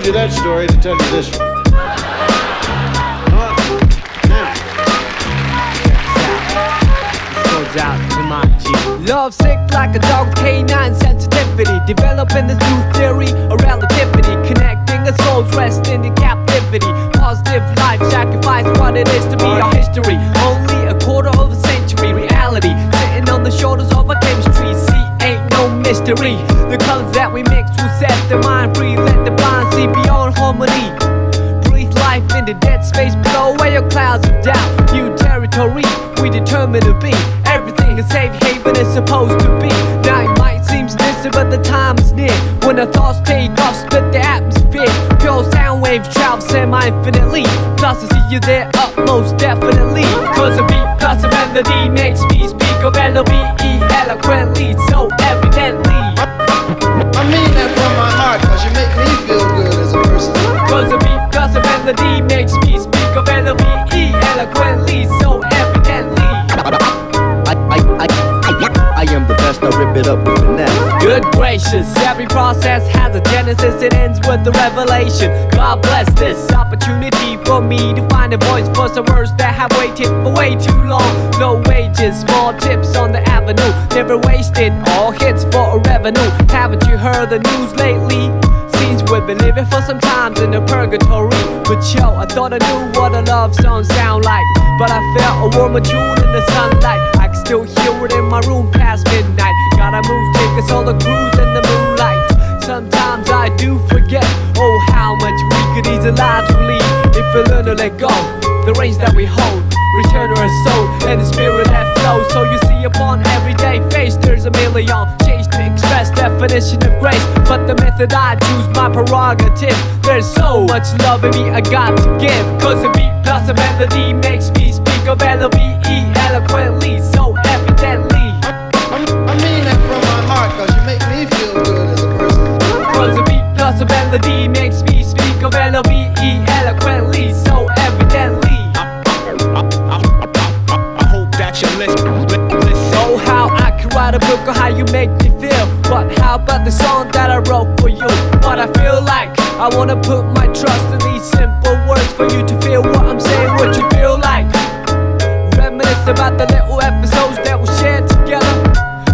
you that story to tell you this one. Out to my G. Love sick like a dog with canine sensitivity. Developing this new theory of relativity. Connecting a soul's resting in captivity. Positive life sacrifice what it is to be our history. Only a quarter of a century reality. Sitting on the shoulders of our chemistry. See, ain't no mystery. The colors that we mix will set the mind free. Let the blind see beyond harmony. Breathe life into dead space below where your clouds of doubt. New territory we determine to be. Everything a safe haven is supposed to be. Now it might seem distant, but the time is near when the thoughts take off, split the atmosphere. Pure sound waves travel semi-infinitely. Plus I see you there up most definitely. Cause a beat plus a melody makes me speak of L-O-V-E eloquently, so evidently. I mean that from my heart, cause you make me feel good as a person. Cause a beat plus a melody makes me speak of L-O-V-E eloquently, so evidently. I am the best, I rip it up with finesse. Good gracious, every process has a genesis, it ends with a revelation. God bless this opportunity for me to find a voice for some words that have waited for way too long. No wages, small tips on the avenue, never wasted, all hits for a revenue. Haven't you heard the news lately? Seems we've been living for some times in a purgatory. But yo, I thought I knew what a love song sound like, but I felt a warmer tune in the sunlight. I can still hear it in my room past midnight. Gotta move, take us all a cruise in the moonlight. Sometimes I do forget, oh how much we could ease a life to lead if we learn to let go. The reins that we hold, return to our soul and the spirit that flows. So you see upon everyday face there's a million change to express definition of grace. But the method I choose, my prerogative. There's so much love in me I got to give. Cause a beat plus a melody makes me speak of L-O-V-E eloquently, so evidently. I mean that from my heart, cause you make me feel good as a person. Cause a beat plus a melody makes me speak of L-O-V-E eloquently, so evidently. I hope that you listen. Oh how I could write a book on how you make me feel. But how about the song that I wrote for you? What I feel like, I wanna put my trust in these simple words for you to feel what I'm saying, what you feel like. Reminisce about the little episodes that we shared together.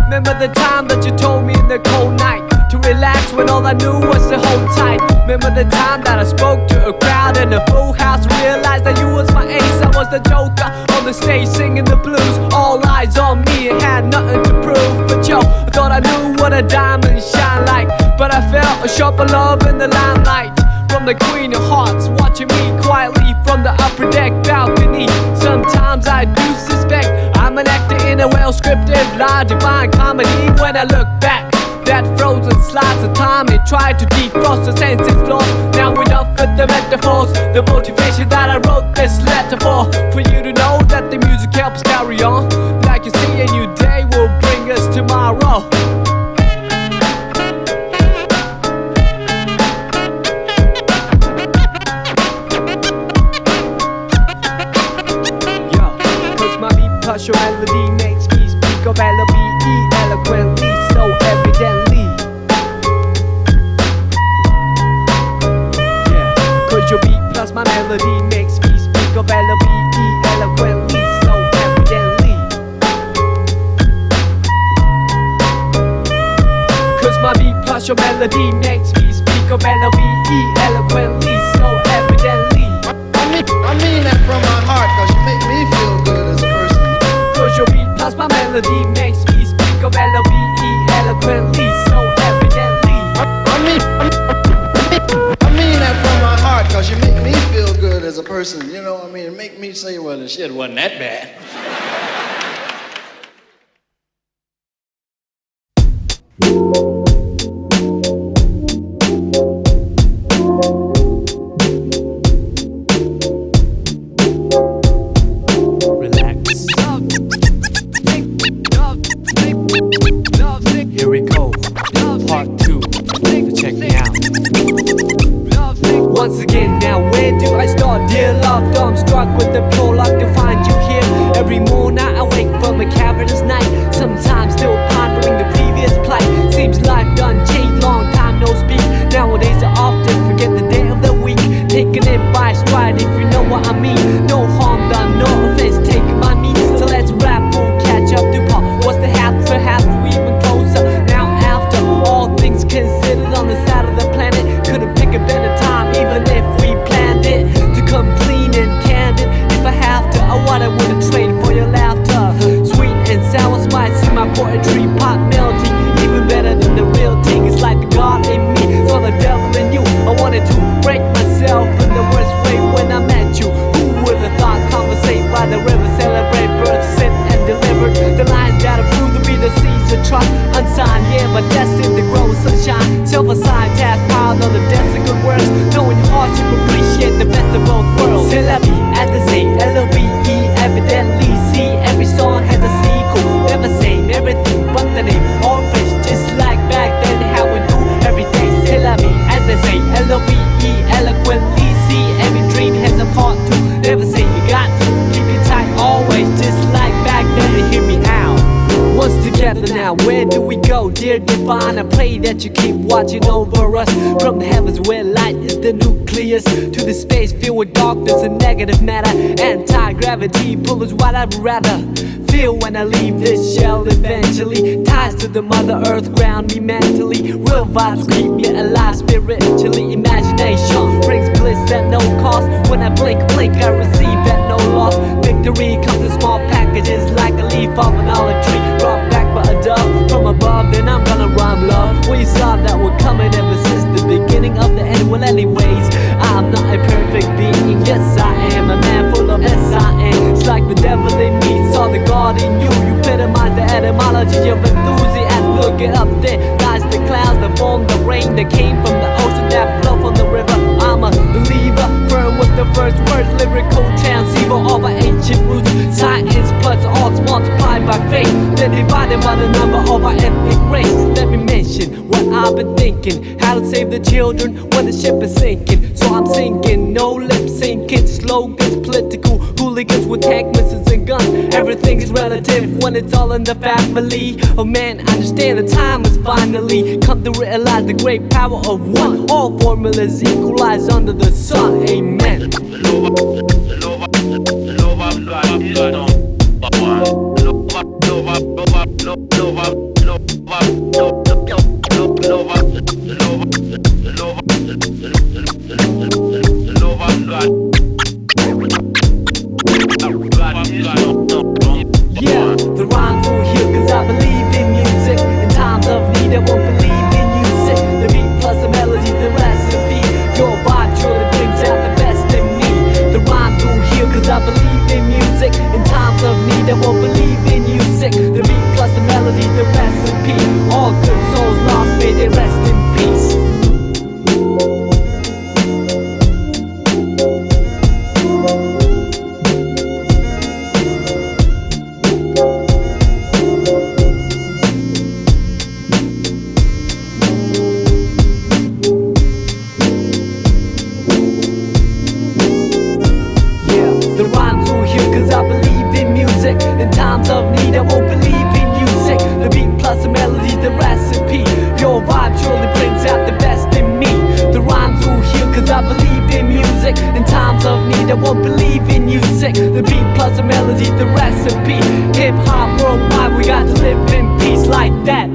Remember the time that you told me in the cold night to relax when all I knew was to hold tight. Remember the time that I spoke to a crowd in a full house, realized that you was my ace, I was the joker on the stage singing the blues. All eyes on me and had nothing to prove. But yo, I thought I knew what a diamond shine like, but I felt a sharper love in the limelight from the Queen of Hearts, watching me quietly from the upper deck balcony. Sometimes I do suspect I'm an actor in a well-scripted lie, divine comedy. When I look back, that frozen slice of time, it tried to defrost the senses lost. Now enough with the metaphors, the motivation that I wrote this letter for you to know that the music helps carry on. Like you see, a new day will bring us tomorrow. Cause your melody makes me speak of L-O-V-E eloquently, so evidently. Yeah, cause your beat plus my melody makes me speak of L-O-V-E eloquently, so evidently. Cause my beat plus your melody makes me speak of L-O-V-E eloquently, so evidently. I mean that from my heart, cause you make me feel good as a person. Cause your beat plus my melody makes me speak of L-O-V-E eloquently, so evidently. I mean that from my heart, cause you make me feel good as a person. You know, I mean, make me say, well, the shit wasn't that bad. Here we go, part 2, check me out. Once again, now where do I start? Dear love, I'm struck with the prologue to find you here. Every morning I wake from a cavernous night, sometimes still pondering the previous plight. Seems life done changed, long time no speak. Nowadays I often forget the day my poetry, pop melody, even better than the real thing. It's like the God in me, so the devil in you. I wanted to break myself in the worst way when I met you. Who would have thought? Conversate by the river, celebrate birds, sit and deliver the lines that are proved to be the seeds of trust. Unsigned, yeah, but destined to grow sunshine. Silver-signed, task piled on the desk of good words. Knowing hardship, appreciate the best of both worlds. C'est la vie, as they say, L-O-V-E, evidently see every song has a sequel. Never same, everything but the name. All fish, just like back then, how we do every day. C'est la vie, as they say, L-O-V-E, eloquently see every dream has a part two. Never say you got to keep it tight always, just like back then. To hear me out. Once together now, where do we go? Dear divine, I pray that you keep watching over us. From the heavens where light is the nucleus, to the space filled with darkness and negative matter. Anti-gravity pull is what I'd rather feel when I leave this shell eventually. Ties to the mother earth ground me mentally. Real vibes keep me alive spiritually. Imagination brings bliss at no cost. When I blink, I receive at no loss. Victory comes in small packages like a leaf off an olive tree. Brought back by a dove from above, then I'm gonna rhyme love. We saw that we're coming ever since the beginning of the end. Well anyways, I'm not a perfect being. Yes I am a man full of S-I-N. It's like the devil in me saw the God in you. You epitomize the etymology of enthusiasm. Look it up there, lies the clouds that form the rain that came from the ocean that flow from the river. I'm a believer, firm with the first words, lyrical transceiver of our ancient roots. Science plus arts multiplied by faith, then divided by the number of our ethnic race. Let me mention what I've been thinking, how to save the children when the ship is sinking. So I'm singing, no lip syncing, slogans, political hooligans with tank missiles and guns. Everything is relative when it's all in the family. Oh man, I understand the time has finally come to realize the great power of one. All formulas equalize under the sun. Amen. Yeah, the rhymes will heal cause I believe in music. In times of need I won't believe in music. The beat plus the melody, the recipe. Your vibe truly brings out the best in me. The rhymes will heal cause I believe in music. In times of need I won't believe in music. The beat plus the melody, the recipe. All good souls lost, may they rest in peace. The rhymes will heal cause I believe in music. In times of need I won't believe in music. The beat plus the melody, the recipe. Your vibe surely brings out the best in me. The rhymes will heal cause I believe in music. In times of need I won't believe in music. The beat plus the melody, the recipe. Hip hop worldwide, we got to live in peace like that.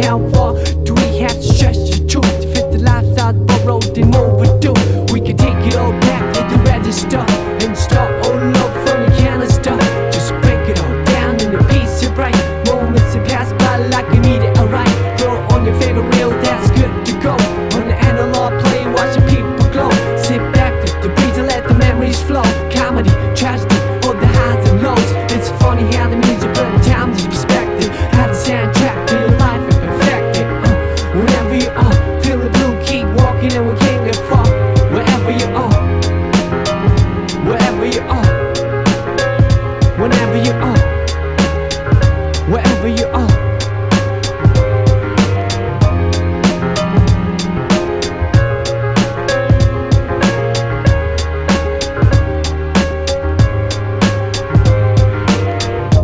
how far do we have to stretch the truth to fit the lifestyle borrowed and overdue? We can take it all back to the register and start all over from the canister. Just break it all down in a piece of bright moments that pass by like you need it, alright. Throw on your favorite reel, that's good to go. On the analog play, watching people glow. Sit back, let the breeze and let the memories flow. Comedy, tragedy, all the highs and lows. It's funny how the music burns times in perspective. How the soundtrack to your life and perfect it. Whenever you are, feel the blue, keep walking and we can't get far. Wherever you are, wherever you are, whenever you are, wherever you are.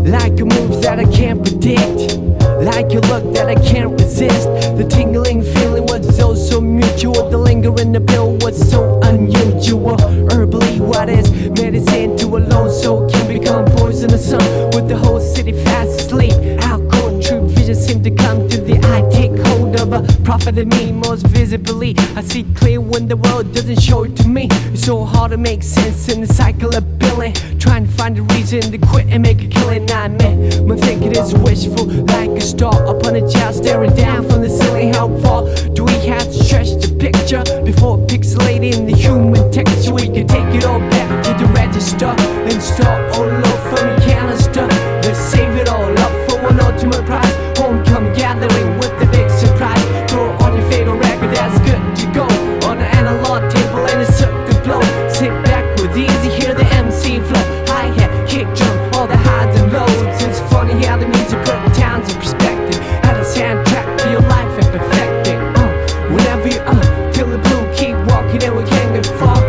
Like a move that I can't predict, like a look that I can't resist. The tingling feeling was so mutual. The lingering appeal was so unusual. Herbally, what is medicine to a lone soul can become poisonous. With the whole city fast asleep, alcohol, true vision seem to come to the eye. Take hold of a prophet of me most visibly. I see clear when the world doesn't show it to me. It's so hard to make sense in the cycle of billing. Trying to find a reason to quit and make a killing. I admit, my thinking is wishful, like a star upon a child staring down from the ceiling. How far do we have to stretch the picture before pixelating the human texture? We can take it all back to the register and start all over from the canister. Let's save it all up for one ultimate prize. Homecoming gathering with the big surprise. Throw on your favorite record, that's good to go. On the analog table and a circuit blow. Sit back with easy, hear the MC flow. Hi-hat, kick drum, all the highs and lows. It's funny how the music put towns in perspective. How the soundtrack to your life and perfect it. Whenever you feel the blue, keep walking and we can't get far.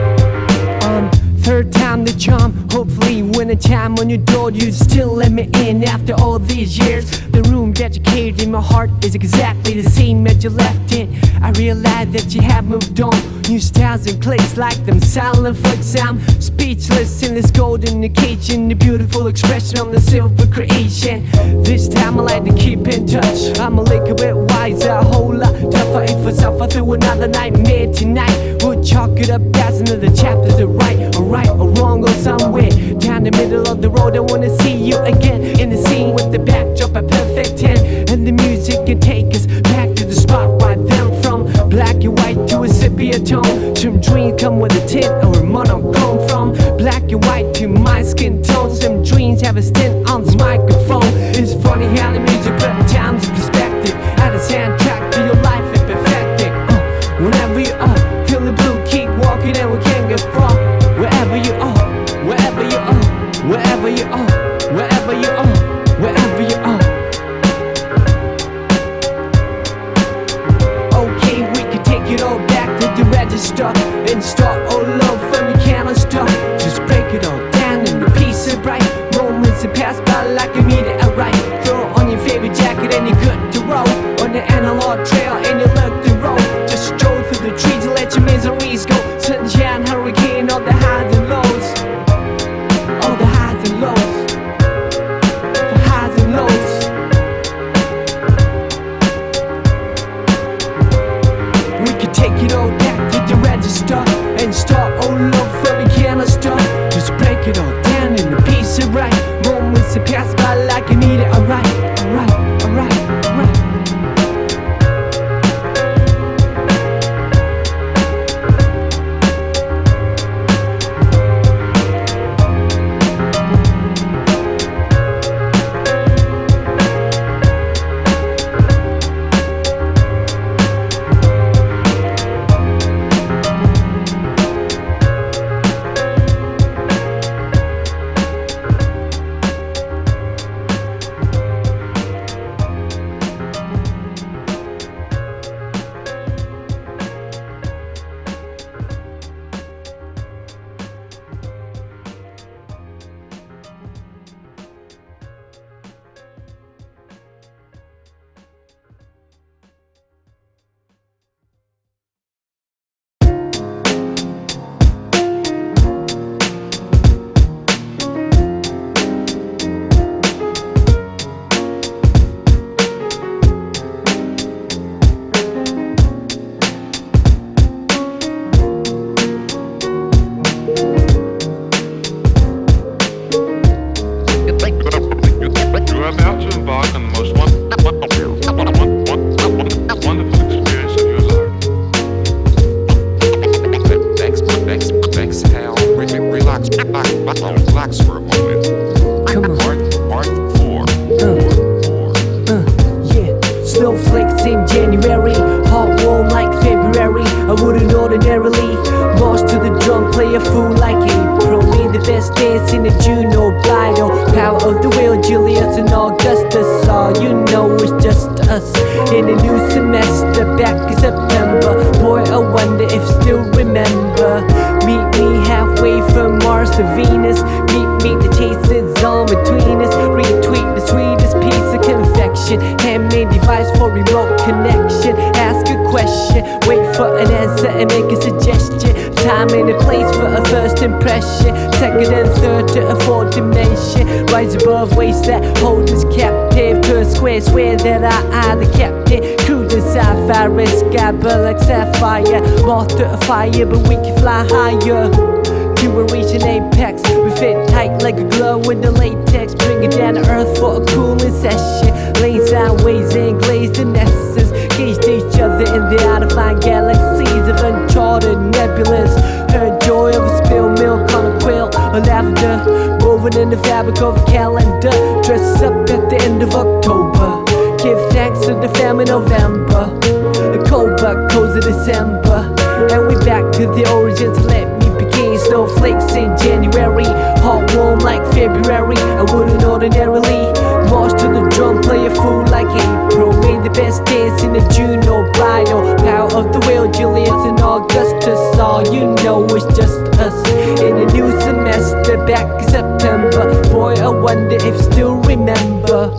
Third time the charm, hopefully when a time on your door you still let me in after all these years. The room that you carried in my heart is exactly the same as you left it. I realize that you have moved on. New styles in place like them silent flicks. I'm speechless in this golden occasion. The beautiful expression on the silver creation. This time I like to keep in touch. I'm a little bit wiser, a whole lot tougher. If I suffer through another nightmare tonight, we'll chalk it up as another chapter to write. Right or wrong or somewhere down the middle of the road. I wanna see you again in the scene with the backdrop a perfect 10. And the music can take us back to the spot right then. From black and white to a sepia tone. Some dreams come with a tint or a monochrome. From black and white to my skin tone. Some dreams have a stint on this microphone. It's funny how the music put times in perspective. How the soundtrack to your life and perfect it. Whenever you are, feel the blue, keep walking and we can't get far. Wherever you are, wherever you are, wherever you are, wherever you are, wherever you are. Okay, we can take it all back to the register and start all over from the canister. Just break it all down in a piece of bright moments that pass by like you need it, alright. Throw on your favorite jacket and you're good to roll on the analog trail and you look the road. Just stroll through the trees and let your miseries go. Sunshine, hurricane, all the highs and lows. All the highs and lows. The highs and lows. We can take it all back to the register and start all over from the canister. Just break it all down in a piece of right moments that pass by like you need it, alright, alright, alright, alright. snowflakes in January, hot warm like February. I wouldn't ordinarily march to the drum, play a fool like April. Made the best dance in the June or Bido. Power of the will, Julius and Augustus. All you know is just us in a new semester back in September. Boy, I wonder if still remember. Meet me halfway from Mars to Venus. Meet the chases on between us. Retweet the sweetest piece of confection. Handmade device for remote connection. Ask a question, wait for an answer and make a suggestion. Time and a place for a first impression. Second and third to a fourth dimension. Rise above ways that hold us captive to a swear that I the captain. Cruising sapphire, sky burn like sapphire. Moth to a fire, but we can fly higher. To a reach an apex, we fit tight like a glove with the latex. Bring it down to earth for a cooling session. Lane sideways and glazed in essence. Gauged each other in the out-of-line galaxies of uncharted nebulas. Heard joy of a spilled milk on a quilt or lavender, woven in the fabric of a calendar. Dress up at the end of October. Give thanks to the family November. The cold but cozy December. And we back to the origins. Let me begin. Snowflakes in January, hot warm like February. I wouldn't ordinarily march to the drum, play a fool like April. Made the best dance in the June or Bido. Power of the will, Julius and Augustus. All you know is just us in a new semester back in September. Boy, I wonder if still remember.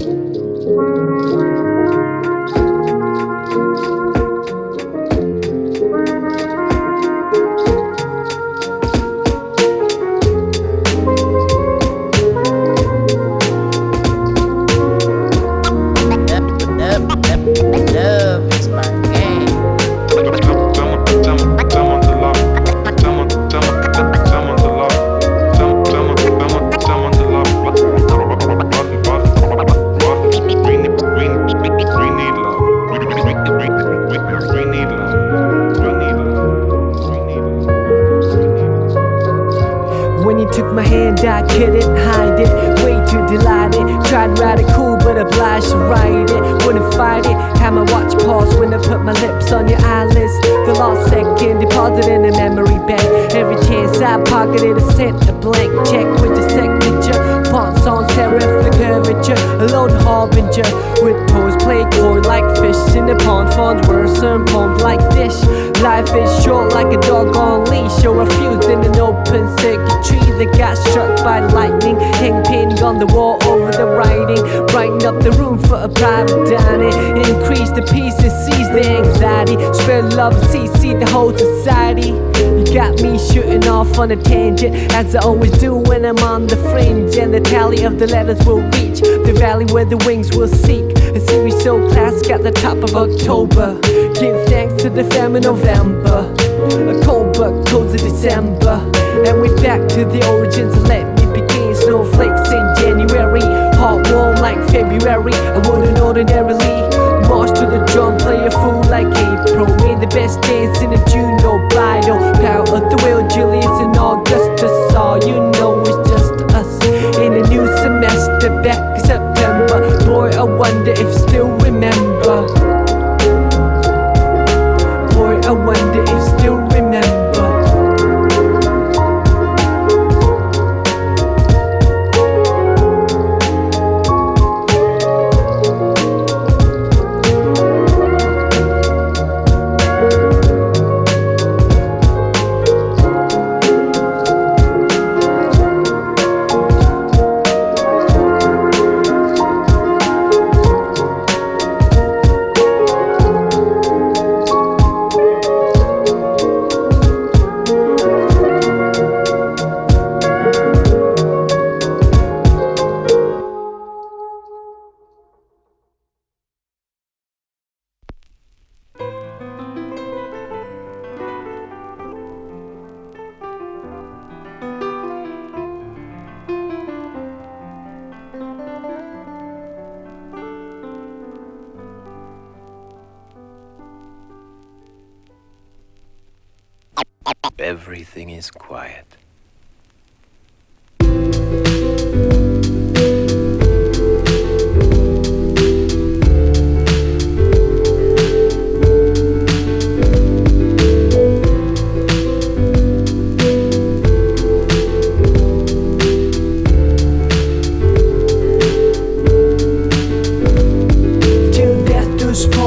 I couldn't hide it, way too delighted. Tried to ride it cool, but obliged to ride it. Wouldn't fight it, had my watch pause when I put my lips on your eyelids. The lost second, deposited in a memory bank. Every chance I pocketed, I sent a blank check with your signature. Fonts on serif, the curvature, a lone harbinger. With toes play chord like fish in the pond. Fonts worse and poems like dish. Life is short like a dog on leash, or a fuse in an open circuitry that got struck by lightning. Hang painting on the wall over the writing. Brighten up the room for a private dining. Increase the peace and seize the anxiety. Spread love and see the whole society. You got me shooting off on a tangent, as I always do when I'm on the fringe. And the tally of the letters will reach the valley where the wings will seek. A series so classic at the top of October. Give thanks to the family November. A cold but cozy December. And we back to the origins. Let me begin. Snowflakes in January, hot warm like February. I wouldn't ordinarily march to the drum, play a fool like April. Made the best dance in the June or Bido. Power of the will, Julius and Augustus. All you know is just us in a new semester back in September. Boy, I wonder if still remember. Boy, I wonder if still remember. Everything is quiet.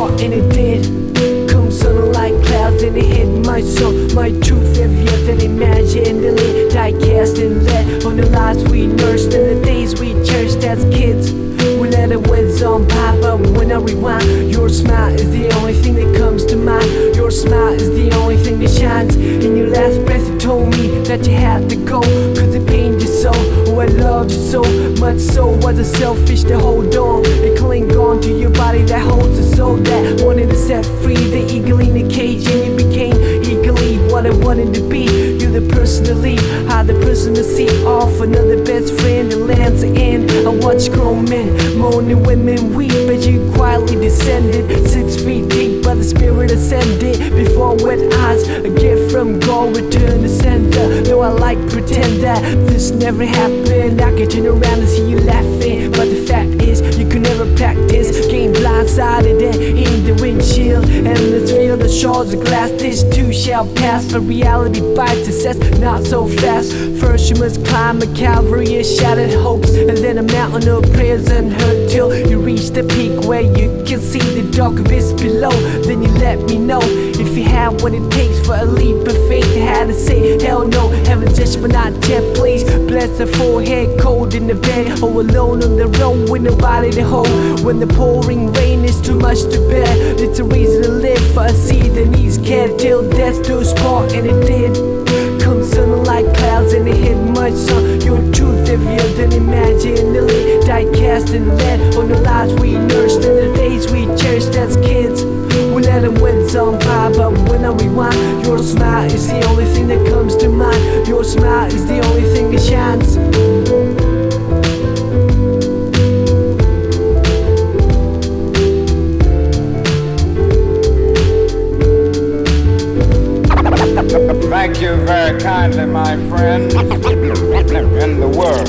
part, and it did. Come sun like clouds and it hit my soul. My truth heavier than imaginally. Die cast and let on the lives we nursed and the days we cherished as kids. We let it whiz on by, but when I rewind, your smile is the only thing that comes to mind. Your smile is the only thing that shines. In your last breath you told me that you had to go, cause it pained you so. Oh, I loved you so much, so was it selfish to hold on and cling on to your body that holds a soul that wanted to set free the eagle in the cage, and you became eagerly what I wanted to be. You're the person to leave, I'm the person to see off. Another best friend that lands the end. I watch grown men moan and women weep as you quietly descended 6 feet deep, but the spirit ascended before wet eyes. A gift from God, return to sender. Though I like pretend that this never happened, I can turn around and see you laughing, but the fact is you could never practice. Game blindsided and in the windshield, and let's feel the shards of glass. This too shall pass, but reality bites us not so fast. First you must climb a Calvary of shattered hopes, and then a mountain of prayers unheard, till you reach the peak where you can see the dark abyss below. Then you let me know if you have what it takes for a leap of faith. I had to say hell no, heaven judgment not yet, please. Bless the forehead, cold in the bed, or alone on the road with nobody to hold. When the pouring rain is too much to bear, it's a reason to live, for I see the knees care till death do us part, and it did. Come sun like clouds and it hit my son. Your truth heavier than imaginally. Die cast and let on the lives we nursed and the days we cherished as kids. We let them winds on by, but when I rewind, your smile is the only thing that comes to mind. Your smile is the only thing that shines. Thank you very kindly, my friend. In the world.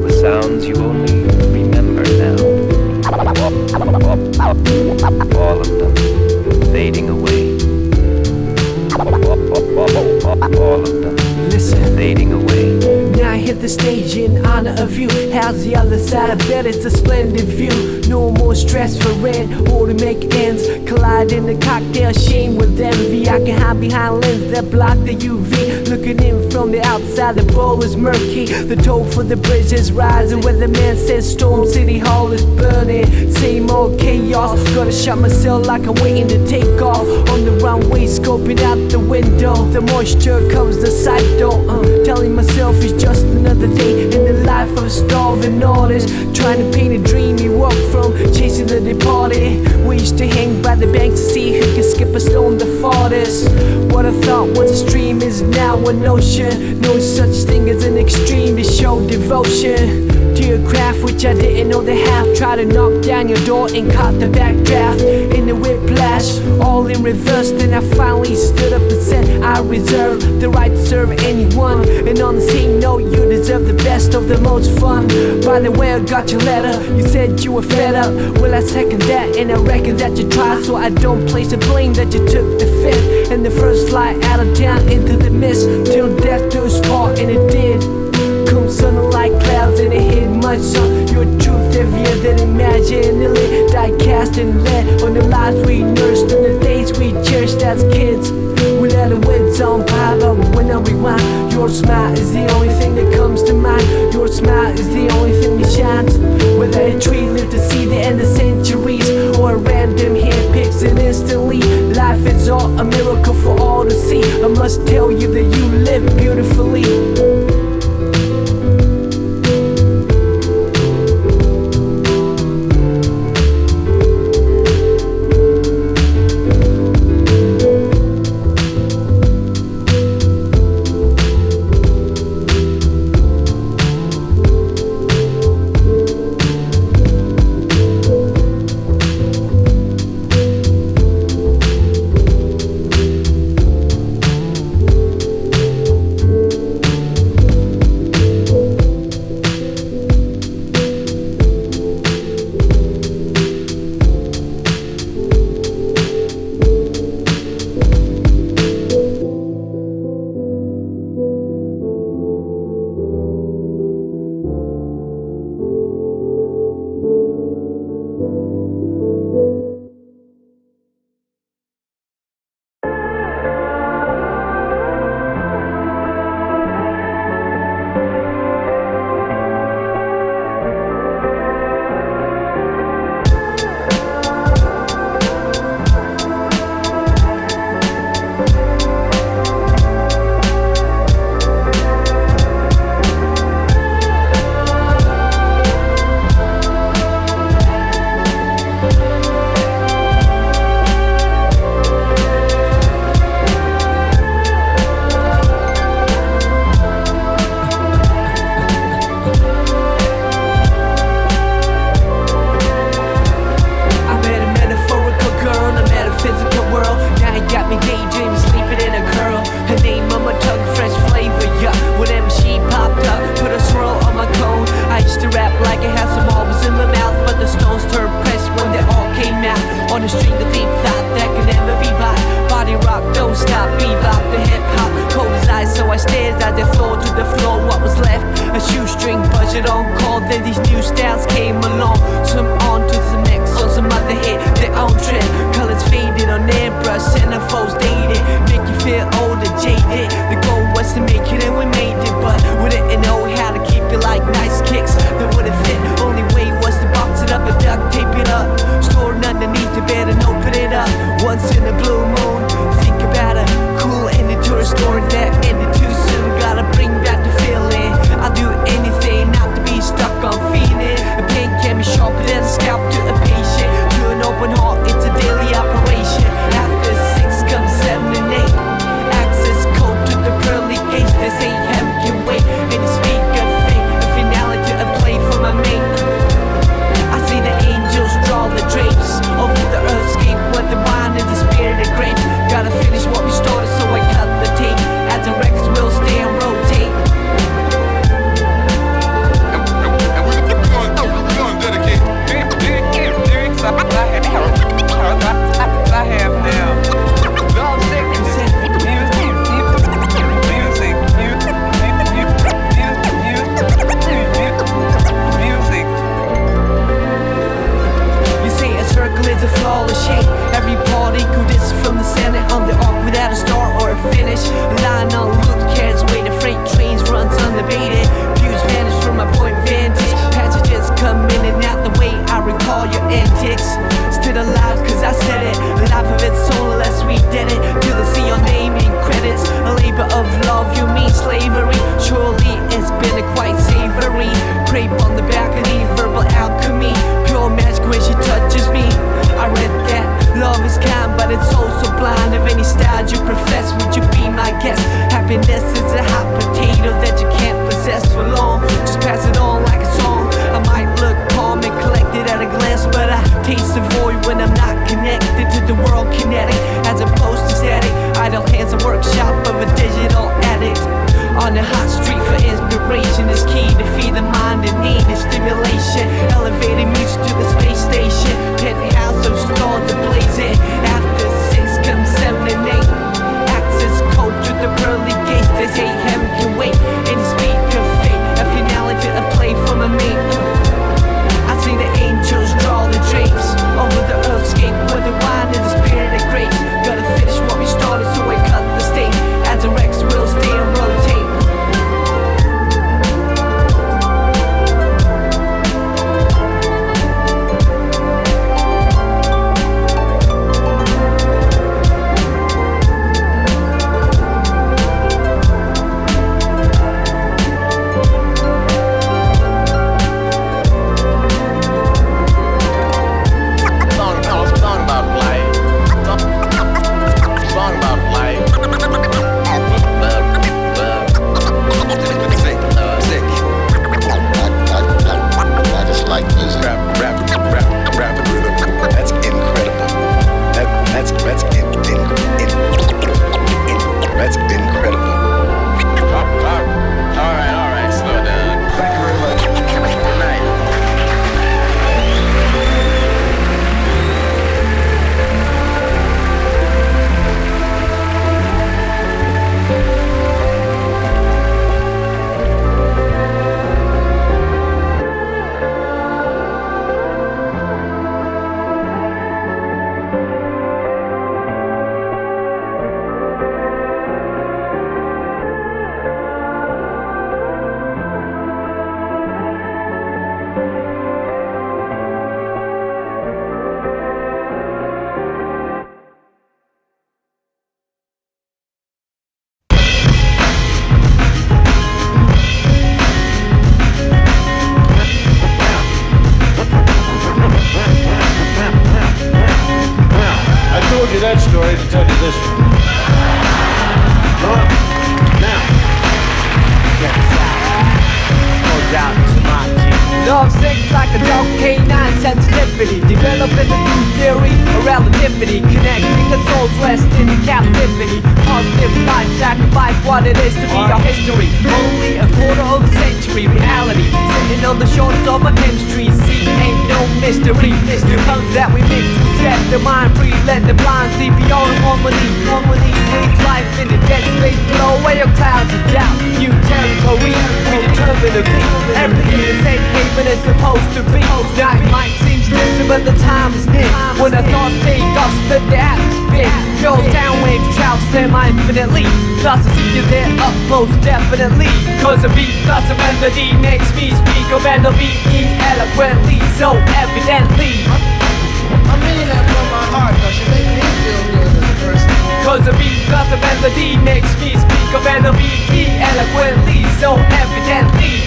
The sounds you only remember now. All of them fading away. All of them listen, fading away. now I hit the stage in honor of you. How's the other side? I bet it's a splendid view. No more stress for rent or to make ends. Collide in the cocktail sheen with envy. I can hide behind lenses that block the UV. Looking in from the outside, the bowl is murky. The toll for the bridge is rising. Where the man says Storm City Hall is burning. Same old chaos. Gotta shut myself like I'm waiting to take off. On the runway, scoping out the window. The moisture covers the sight though. Telling myself it's just another day in the life of a starving artist. Trying to paint a dream you walk from, chasing the departed. We used to hang by the bank to see who could skip a stone the farthest. What I thought was a stream is now an ocean. No such thing as an extreme to show devotion to your craft, which I didn't know they have. Try to knock down your door and caught the backdraft. In the whiplash, all in reverse. Then I finally stood up and said I reserve the right to serve anyone. And on the same note, you deserve the best of the most fun. By the way, I got your letter, you said you were fed up. Well, I second that, and I reckon that you tried. So I don't place the blame that you took the fifth and the first flight out of town into the mist. Till death do us part, and it did. Come sun like clouds and it hit my son. Your truth heavier than imaginally. Die cast and let on the lives we nursed and the days we cherished as kids. We let the winds on by, but when I rewind, your smile is the only thing that comes to mind. Your smile is the only thing that shines. Whether a tree lived to see the end of centuries, or a random hand picks it instantly, life is all a miracle for all to see. I must tell you that you live beautifully. taste the void when I'm not connected to the world kinetic, as opposed to static. Idle hands a workshop of a digital addict. On the hot street for inspiration is key to feed the mind in need of stimulation. Elevating music to the space station. Penthouse of stars to blaze it. After 6 comes 7 and 8. Access code to the pearly gates. They say heaven can wait. Any speed of fate. A finale to a play from a mate. I see the angels draw the drapes over the earthscape where the wine is the spirit of grace. Gotta finish what we started, so I cut the state. As the Rex will stay and rotate. That story to tell you this one. Now, Check this out. This goes out to my G. Love sick like a dog canine sensitivity. Developing a new theory of relativity. Connecting the soul's rest in captivity. Positive life sacrifice what it is to be our history. Only a quarter of a century reality. Sitting on the shoulders of my chemistry. See, ain't no mystery. The colors that we mix will set the mind free. Let the blind see beyond harmony. Harmony breathe life in the dead space below where your clouds of doubt. New territory, we determine to be. Everything is safe haven is supposed to be. Now it might seem distant, but the time is near. When the thoughts take off, the atmosphere goes down, waves travel semi-infinitely. Plus I see you there up most definitely. Cause a beat plus a melody makes me speak of melody eloquently, so evidently. I mean that from my heart, cause you make me feel good as a person. Cause a beat plus a melody makes me speak of melody eloquently, so evidently.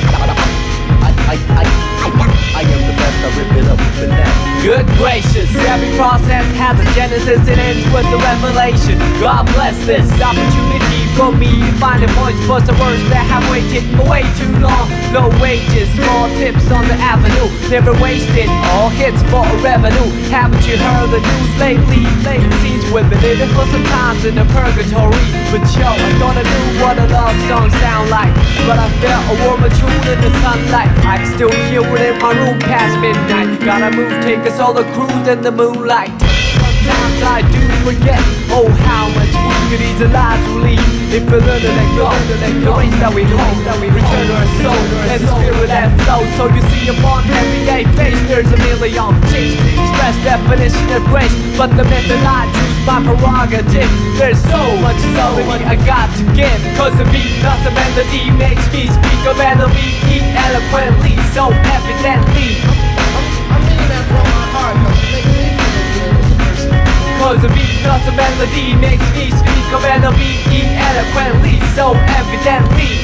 I am the best, I rip it up with finesse. Good gracious, every process has a genesis, it ends with the revelation. God bless this opportunity for me to find a voice for some words that have waited for way too long. No wages, small tips on the avenue, never wasted, all hits for a revenue. Haven't you heard the news lately? Seems we've been living for some times in the purgatory. But yo, I thought I knew what a love song sound like, but I felt a warmer tune in the sunlight. I can still hear it in my room past midnight. Gotta move, take us all a cruise in the moonlight. Sometimes I do forget, oh how much we could these lives will lead if we learn to let go. The race that we hold, that we return to our soul and the spirit that flows. So you see upon everyday face there's a million shades to express definition of grace, but the method I choose my prerogative. There's so much I got to give, cause the beat plus the melody makes me speak of melody eloquently, so evidently. I mean that from my heart, cause you make me feel good as a person. Cause the beat plus the melody makes me speak of melody eloquently, so evidently.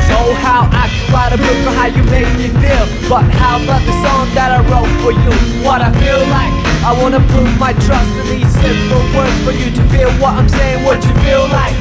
So how I can write a book on how you make me feel, but how about the song that I wrote for you? What I feel like, I wanna put my trust in these simple words for you to feel what I'm saying, what you feel like.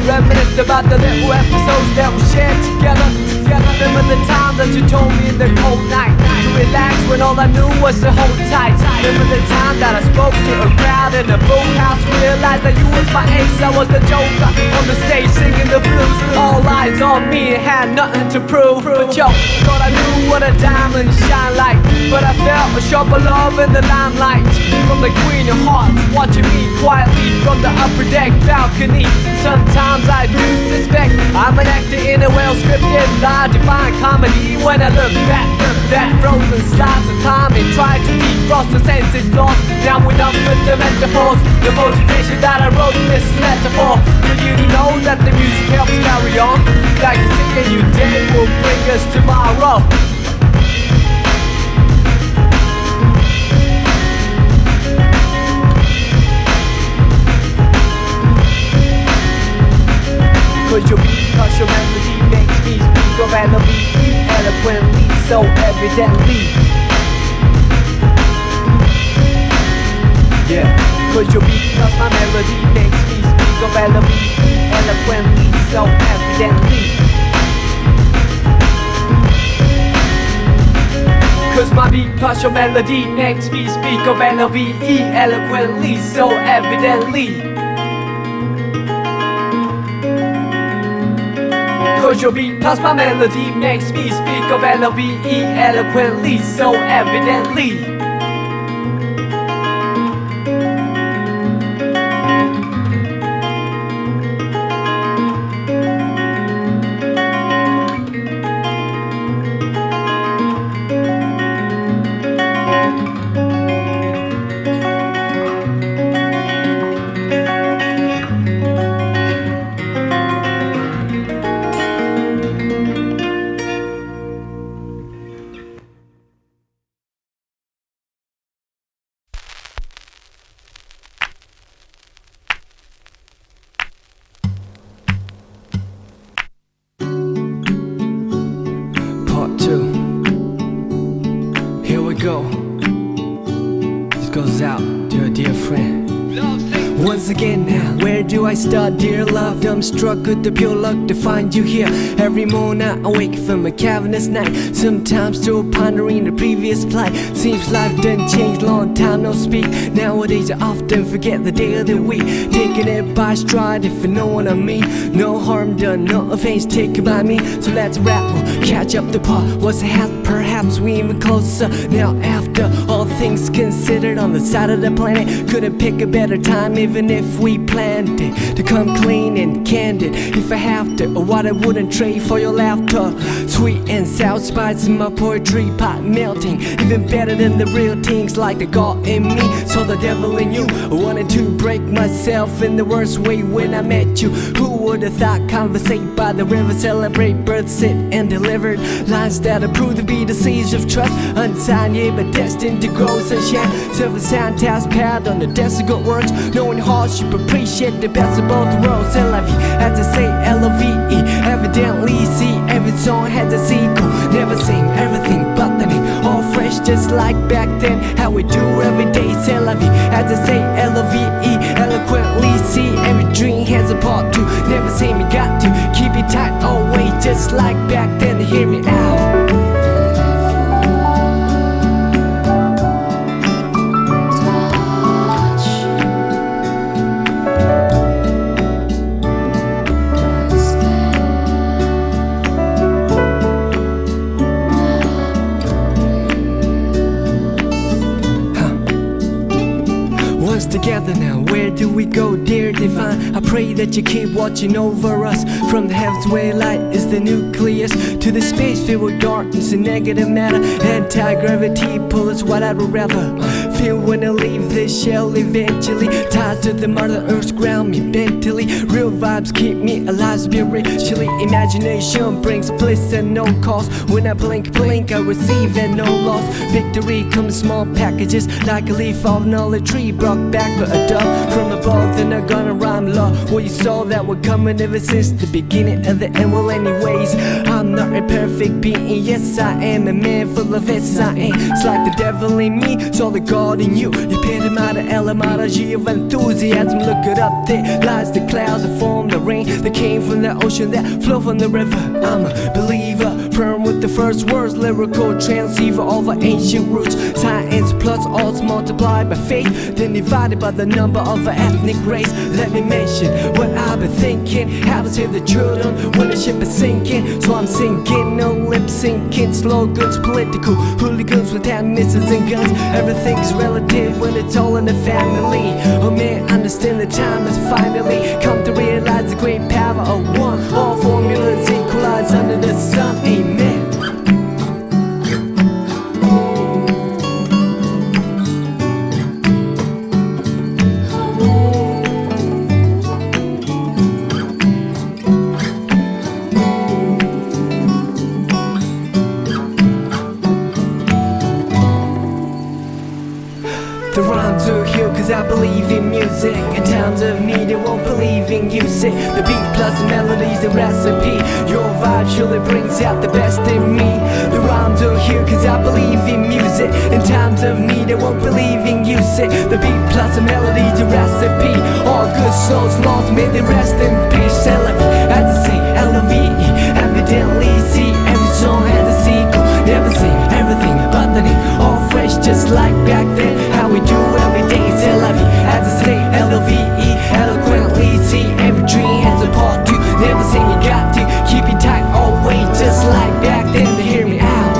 reminisce about the little episodes that we shared together. Remember the time that you told me in the cold night to relax when all I knew was to hold tight. Remember the time that I spoke to a crowd in a full house, realized that you was my ace, I was the joker on the stage singing the blues. All eyes on me and had nothing to prove. But yo, thought I knew what a diamond shine like, but I felt a sharper love in the limelight from the Queen of Hearts, watching me quietly from the upper deck balcony. Sometimes I do suspect I'm an actor in a well-scripted lie, divine comedy. When I look back, that frozen slice of time and try to defrost the senses lost. Now we're done with the metaphors, the motivation that I wrote this letter for you to know that the music helps carry on. Like you see a new day will bring us tomorrow. Cause your melody makes me speak of LOVE eloquently, so evidently. Yeah, cause your beat plus my melody makes me speak of LOVE eloquently, so evidently. Cause my beat plus your melody makes me speak of LOVE eloquently, so evidently. Cause your beat plus my melody makes me speak of LOVE eloquently, so evidently. Once again now, where do I start, dear love? I'm struck with the pure luck to find you here. Every morning I wake from a cavernous night, sometimes still pondering the previous flight. Seems life done changed, long time no speak. Nowadays I often forget the day of the week, taking it by stride if you know what I mean. No harm done, no offense taken by me. So let's rap, we'll catch up the part. What's ahead, perhaps we even closer. Now after all things considered, on the side of the planet, couldn't pick a better time, even if we planned it to come clean and candid. If I have to, or what I wouldn't trade for your laughter. Sweet and sour spice in my poetry pot melting, even better than the real things like the God in me. So the devil in you, I wanted to break myself in the worst way when I met you. Who would have thought conversate by the river, celebrate birth, sit and delivered lines that are proved to be the seeds of trust, unsigned yet but destined to grow sunshine. Serve a sound task pad on the desk of good works, knowing hardship, appreciate the best of both worlds. C'est la vie, had to say LOVE, evidently see every song has a sequel. Never sing everything but the name, all fresh just like back then. How we do every day, c'est la vie, had to say LOVE, eloquently see every dream has a part two. Never say me got to keep it tight always just like back then. Hear me out. Together now, where do we go, dear divine? I pray that you keep watching over us. From the heavens where light is the nucleus, to the space filled with darkness and negative matter. Anti-gravity pull is what I'd rather feel when I leave this shell eventually. Tied to the mother earth's ground me mentally. Real vibes keep me alive spiritually. Imagination brings bliss at no cost. When I blink, I receive at no loss. Victory comes in small packages, like a leaf off an olive tree brought back by a dove from above. Then I'm gonna rhyme love. Well, you saw that we're coming ever since the beginning of the end. Well, anyways, I'm not a perfect being. Yes, I am a man full of S. I am. It's like the devil in me, so the God heart in you. You epitomize the etymology of enthusiasm. Look it up, there lies the clouds that form the rain that came from the ocean that flow from the river. I'm a believer, firm with the first words, lyrical transceiver of our ancient roots. Science plus odds multiplied by faith, then divided by the number of an ethnic race. Let me mention what I've been thinking, how to save the children when the ship is sinking. So I'm sinking, no lip syncing, slogans, political hooligans with hand missiles and guns. Everything's relative when it's all in the family. Oh man, understand the time has finally come to realize the great power of one. All formulas equalize under the sun, amen. The rhymes are here cause I believe in music. In times of need, they won't believe in music. The beat plus the melody's the recipe. Your vibe surely brings out the best in me. The rhymes are here cause I believe in music. In times of need, they won't believe in music. The beat plus the melody's the recipe. All good souls lost, may they rest in peace. As I say, L-O-V-E, evidently see every song has a sequel. Never say everything but the name. All fresh just like back then. How we do every day is L-I-V-E. As I say, L-O-V-E, eloquently see every dream has a part two. Never say you got to keep it tight always, just like back then. To hear me out.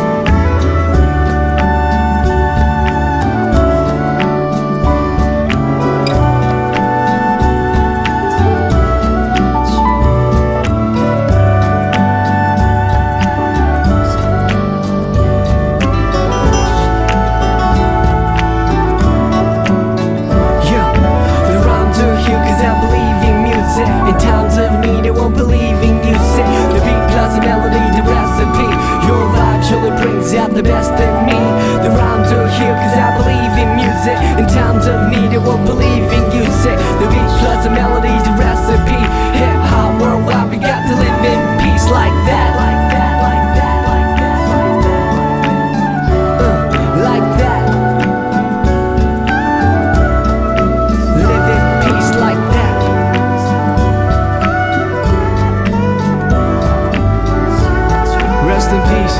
In times of need, they won't believe in music. The beat plus the melody, the recipe. Your vibe surely brings out the best in me. The rhymes are here cause I believe in music. In times of need, they won't believe in music. The beat plus the melody, the recipe. Hip hop worldwide, we got to live in peace like that. Like that, like that, like that, like that. Live in peace like that. Rest in peace.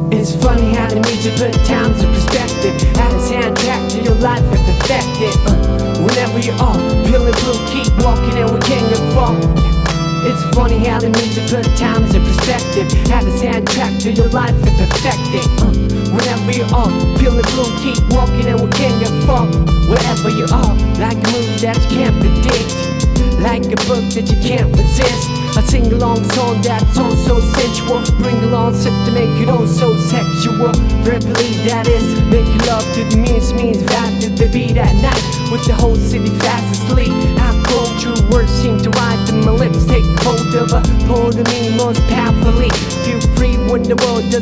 It's funny how the music put times in perspective. How the soundtrack to your life and perfect it. Whenever you're off, feeling blue, keep walking and we can't get far. It's funny how the music put times in perspective. How the soundtrack to your life and perfect it. Whenever you're off, feeling blue, keep walking and we can't get far. Wherever you are, like a movie that you can't predict, like a book that you can't resist. A sing-along song that's oh so sensual. Bring along sip to make it oh so sexual. Verbally that is, making love to the music means vibe to the beat at night. With the whole city fast asleep. How cold true words seem to ride to my lips. Take hold of a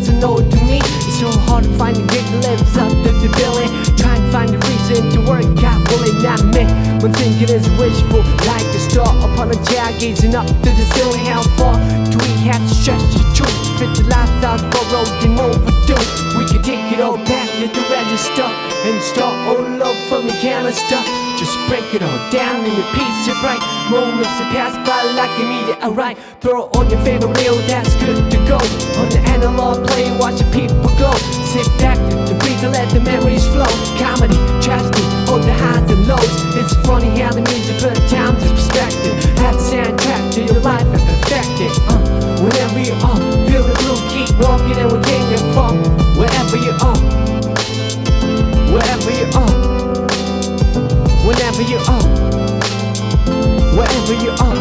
yes or no to me. It's so hard to find a gig that lives up to the billing. Try and find a reason to work out, well it not me. When thinking is wishful, like a star upon a jar, gazing up to the ceiling. How far do we have to stretch the truth? Fit the lifestyle borrowed and overdue. We can take it all back to the register and start all over from the canister. Just break it all down in a piece of right. Moments that pass by like a meteorite. Throw on your favorite reel, that's good to go. On the analog play, watch the people go. Sit back to breathe and let the memories flow. Comedy, tragedy, all the highs and lows. It's funny how the music put times in perspective. Had the soundtrack to your life and perfect it. Whenever you are, feel the blue, keep walking and we can't get far. Wherever you are, wherever you are, whenever you are, wherever you are.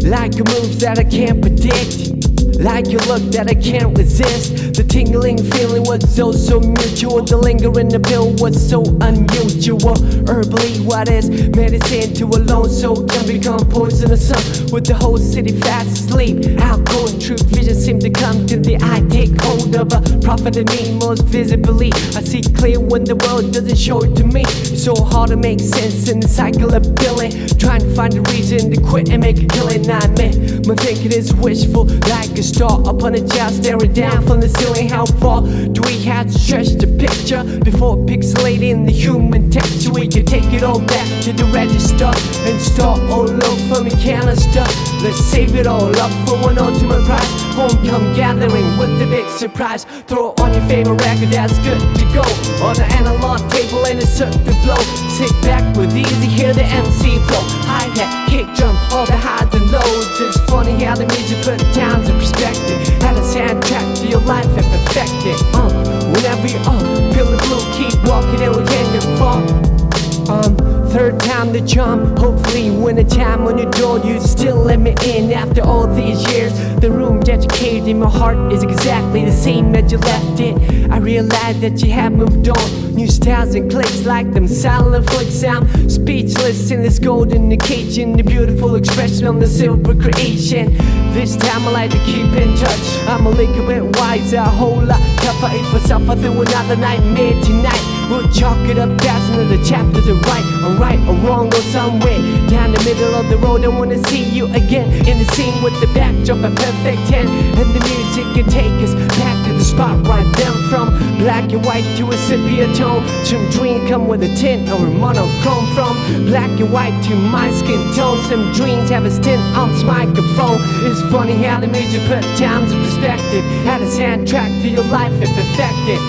Like a move that I can't predict, like a look that I can't resist. The tingling feeling was so mutual. The lingering appeal was so unusual. Herbally, what is medicine to a lone soul can become poisonous. With the whole city fast asleep, outgoing true vision seem to come to the eye. Take hold of a prophet in me most visibly. I see clear when the world doesn't show it to me. It's so hard to make sense in the cycle of billing. Trying to find a reason to quit and make a killing. Not me. My thinking is wishful, like a star upon a jar staring down from the ceiling. How far do we have to stretch the picture before pixelating the human texture? We can take it all back to the register and start all over from the canister. Let's save it all up for one ultimate prize. Homecoming gathering with the big surprise. Throw on your favorite record, that's good to go. On the analog table and insert the blow. Sit back with easy, hear the MC flow. Hi-hat, kick drum, all the highs and lows. It's funny how the music put towns in perspective. Had a soundtrack to your life and perfect it. Whenever you feel the blue, keep walking and we can't get far. Third time the charm. Hopefully when the time on your door you still let me in after all these years. The room that you caved in my heart is exactly the same as you left it. I realize that you have moved on. New styles and clicks like them silent flicks. I'm speechless in this golden occasion. The beautiful expression on the silver creation. This time I like to keep in touch. I'm a little bit wiser, a whole lot tougher. If I suffer through another nightmare tonight, we'll chalk it up, pass another chapter to right. Or right or wrong or somewhere down the middle of the road. I wanna see you again in the scene with the backdrop a perfect 10. And the music can take us back to the spot right down from black and white to a sepia tone. Some dreams come with a tint or a monochrome. From black and white to my skin tone. Some dreams have a stint on this microphone. It's funny how the music put times in perspective. Had a soundtrack to your life and perfect it.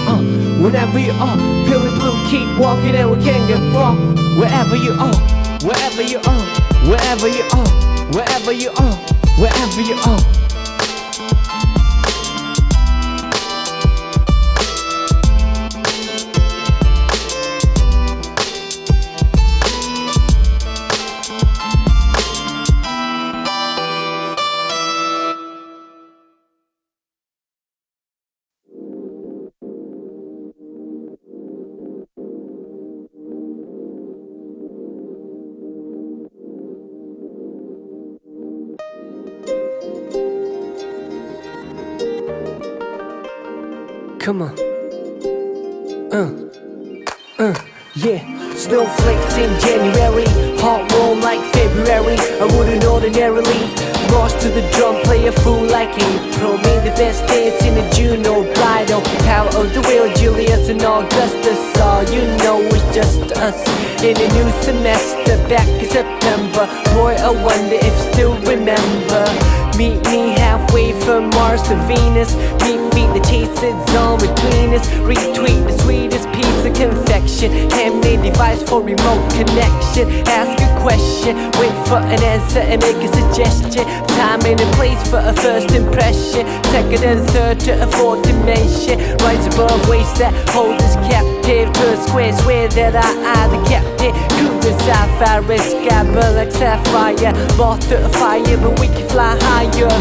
Whenever you are, feel the blue, keep walking and we can't get far. Wherever you are, wherever you are, wherever you are, wherever you are, wherever you are. Come on. Yeah. Snowflakes in January, hot warm like February. I wouldn't ordinarily rush to the drum, play a fool like April. Made the best dance in a June or bridal. Power of the wheel, Julius and Augustus. All you know it's just us in a new semester. Back in September. Boy, I wonder if still remember. Meet me halfway from Mars to Venus. Meet the taste is on between us. Retweet the sweetest piece of confection. Handmade device for remote connection. Ask a question, wait for an answer and make a suggestion. Time and a place for a first impression. Second and third to a fourth dimension. Rise above waves that hold us captive. To a square that I the captain. Cougar sapphire, sky burn like sapphire. Moth to a fire but we can fly higher.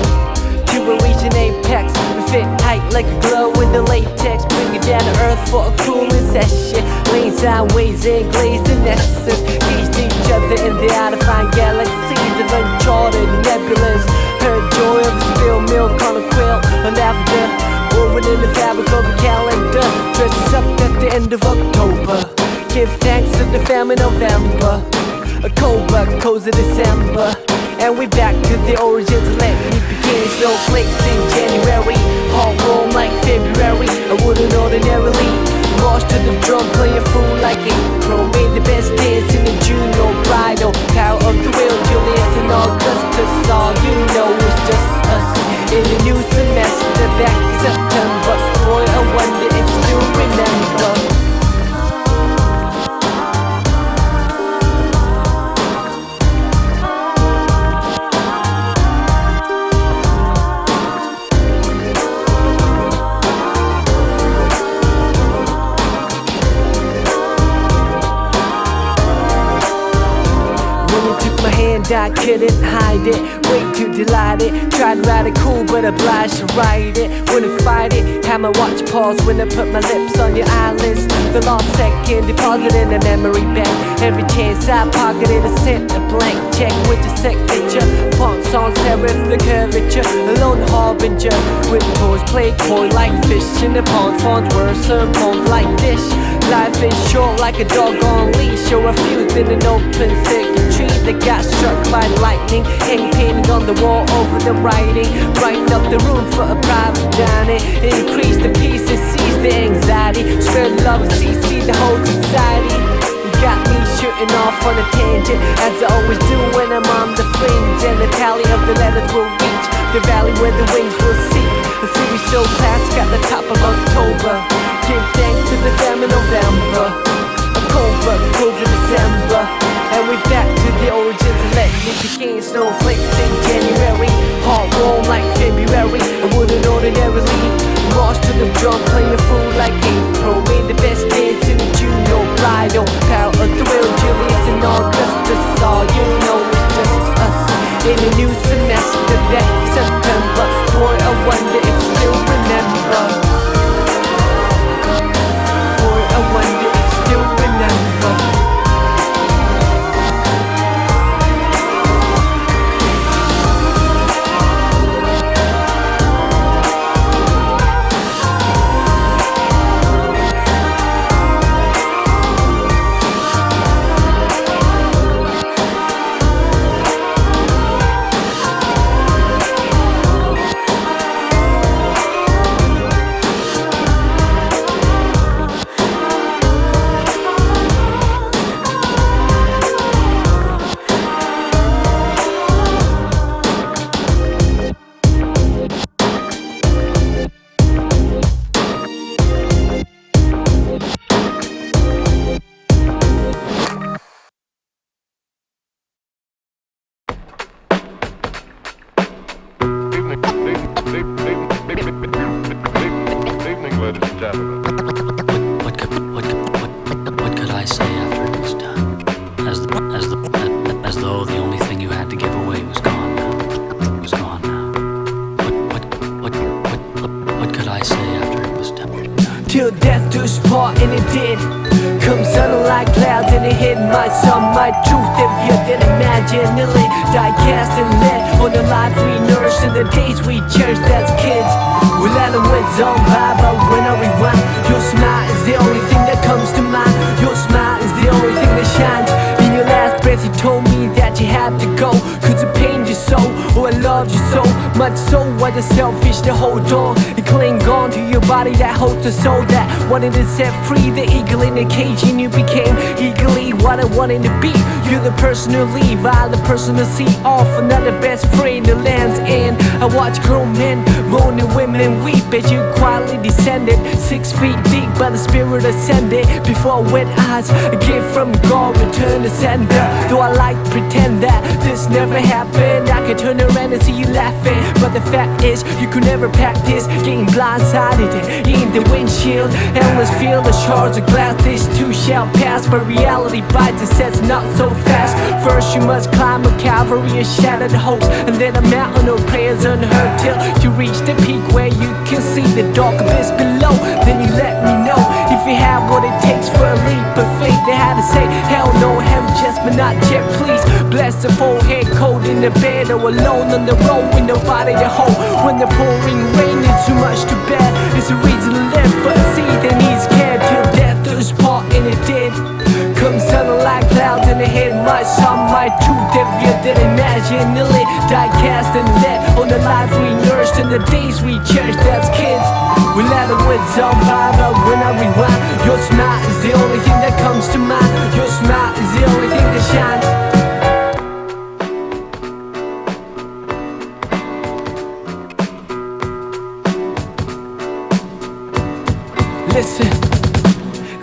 To a reach an apex, we fit tight like a glow in the latex. Bring it scatter earth for a cooling session. Lean sideways and glazed in essence. Gaze each other in the eye to find galaxies of uncharted nebulas. Heard joy of the spilled milk on a quilt of lavender, woven in the fabric of a calendar. Dressed up at the end of October. Give thanks to the famine November. A cold but cozy December. And we back to the origins. Let me begin. Snowflakes in January, hot warm like February. I wouldn't ordinarily march to the drum, play a fool like April. Made the best dance in the June or bridal. Power of the will, Julius and Augustus. All you know is just us. In the new semester, back in September. Boy, I wonder if you remember. I couldn't hide it, way too delighted. Tried to ride it cool but obliged to ride it. Wouldn't fight it, had my watch pause when I put my lips on your eyelids. The lost second, deposited in the memory bank. Every chance I pocketed, I sent a blank check with the signature. Fonts on serif, the curvature, a lone harbinger. With toys played coy like fish in the pond. Fonts were served pond like dish. Life is short like a dog on leash, or a fuse in an open tree that got struck by lightning. Hang painting on the wall over the writing. Brighten up the room for a private dining. Increase the peace and seize the anxiety. Spread love and CC the whole society. You got me shooting off on a tangent, as I always do when I'm on the fringe. And the tally of the letters will reach the valley where the wings will seek. The city show classic at the top of October. Give thanks to the famine November. A cold but cold December. And we back to the origins and let me begin. Snowflakes in January, hot warm like February. I wouldn't ordinarily march to the drum, play a fool like April. Made the best dance in the June or bridal. Power of the will, Julius and Augustus. All you know is just us. In a new semester, back in September. Boy, I wonder if you still remember. Boy, I wonder if you still remember. What could I say after it was done? As though the only thing you had to give away was gone now. Was gone now. What could I say after it was done? Till death do us part, and it did. Comes sudden like clouds and it hit my son. My truth if you didn't imagine. Nearly die cast and lit on the lives we nourished and the days we cherished as kids. We let them wins on by, but when I rewind, your smile is the only thing that comes to mind. Your smile is the only thing that shines. In your last breath you told me that you had to go, cause it pained you so, oh I loved you so much. So was it selfish to hold on and cling on to your body that holds the soul that wanted to set free the eagle in the cage. And you became eagerly what I wanted to be. You're the person to leave, I the person to see off. Another best friend that lands in. I watch grown men moan and women weep as you quietly descended 6 feet deep by the spirit ascended. Before wet eyes, a gift from God, return to sender. Though I like to pretend that this never happened, I could turn around and see you laughing. But the fact is, you could never practice getting blindsided in the windshield. Endless field of shards of glass, this too shall pass. But reality bites and sets not so fast. First you must climb a cavalry of shattered hopes, and then a mountain of prayers turn her till you reach the peak where you can see the dark abyss below. Then you let me know if you have what it takes for a leap of faith. They had to say hell no, hell just but not yet, please. Bless the forehead cold in the bed or alone on the road with nobody to hold. When the pouring rain is too much to bear, it's a reason to live for a seed that needs care till death do us part, and it did. Come sudden like clouds in the head, my son, my truth heavier than imaginally. Die cast and let on the life we nursed and the days we cherished as kids. We let the woods on by, but when I rewind, your smile is the only thing that comes to mind. Your smile is the only thing that shines. Listen,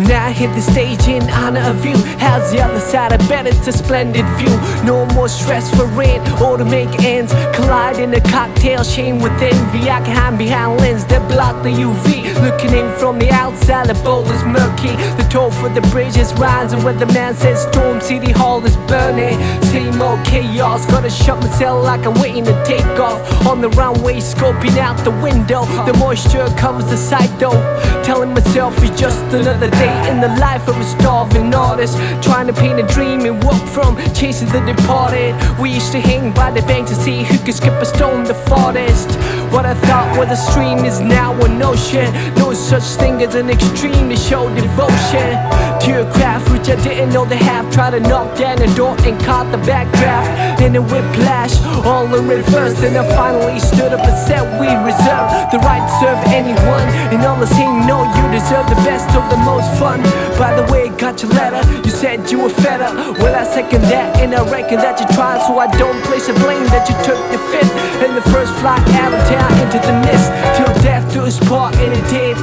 now I hit the stage in honor of you. How's the other side? I bet it's a splendid view. No more stress for rent or to make ends collide in a cocktail chain with envy. I can hide behind lens that block the UV. Looking in from the outside, the bowl is murky. The toll for the bridge is rising when the man says Storm City Hall is burning. Same old chaos, gotta shut myself like I'm waiting to take off. On the runway, scoping out the window. The moisture covers the sight though. Telling myself it's just another day in the life of a starving artist, trying to paint a dream and walk from chasing the departed. We used to hang by the bank to see who could skip a stone the farthest. What I thought was a stream is now an ocean. No such thing as an extreme to show devotion to your craft, which I didn't know they have. Tried to knock down the door and caught the backdraft. Then a whiplash, all in reverse. Then I finally stood up and said we reserve the right to serve anyone. And all the same, no, you deserve the best of the most fun. By the way, got your letter, you said you were fed up. Well, I second that, and I reckon that you tried, so I don't place the blame that you took the fifth. And the first flight out of town into the mist, till death do us part, and it did.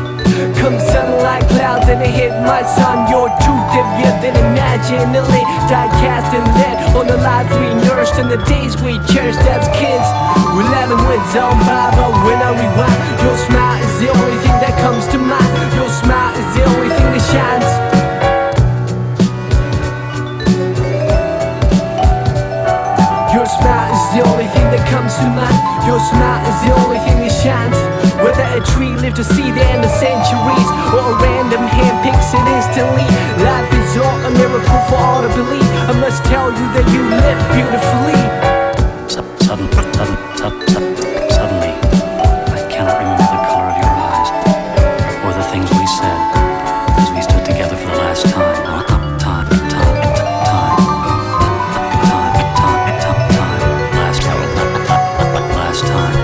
Come sudden like clouds and it hit my son. Your truth heavier than imaginally. Die cast and lit on the lives we nourished and the days we cherished as kids. We let the winds on by, but when I rewind, your smile is the only thing that comes to mind. Your smile is the only thing that shines. Your smile is the only thing that comes to mind. Your smile is the only thing that shines. Whether a tree lived to see the end of centuries or a random hand picks it instantly, life is all a miracle for all to believe. I must tell you that you live beautifully. Suddenly, I cannot remember the color of your eyes or the things we said as we stood together for the last time. Last time.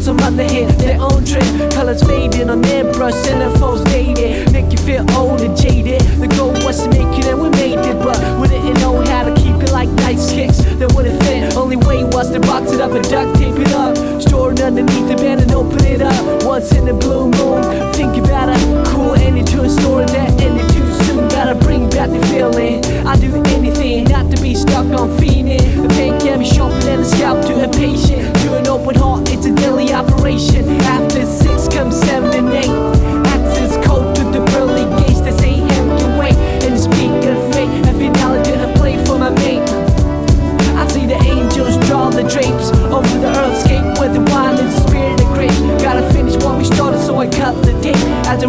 Some other hit, their own trick. Colors fading on their brush and their foes dated. Make you feel old and jaded. The goal was to make it and we made it, but we didn't know how to keep it like nice kicks that wouldn't fit. Only way was to box it up and duct tape it up. Store it underneath the bed and open it up. Once in a blue moon, think about a cool ending to a story that ended too soon. Gotta bring back the feeling. I'll do anything not to be stuck on feeding. The pain can be sharper than a scalp to a patient. To an open heart, it's a daily operation. After 6 comes 7 and 8. Access code to the pearly gates that say empty wait. And the speak of fate, every dollar to a play for my mate. I see the angels draw the drapes over the earthscape where the wine is the spirit of grapes. Gotta finish what we started, so I cut the tape as a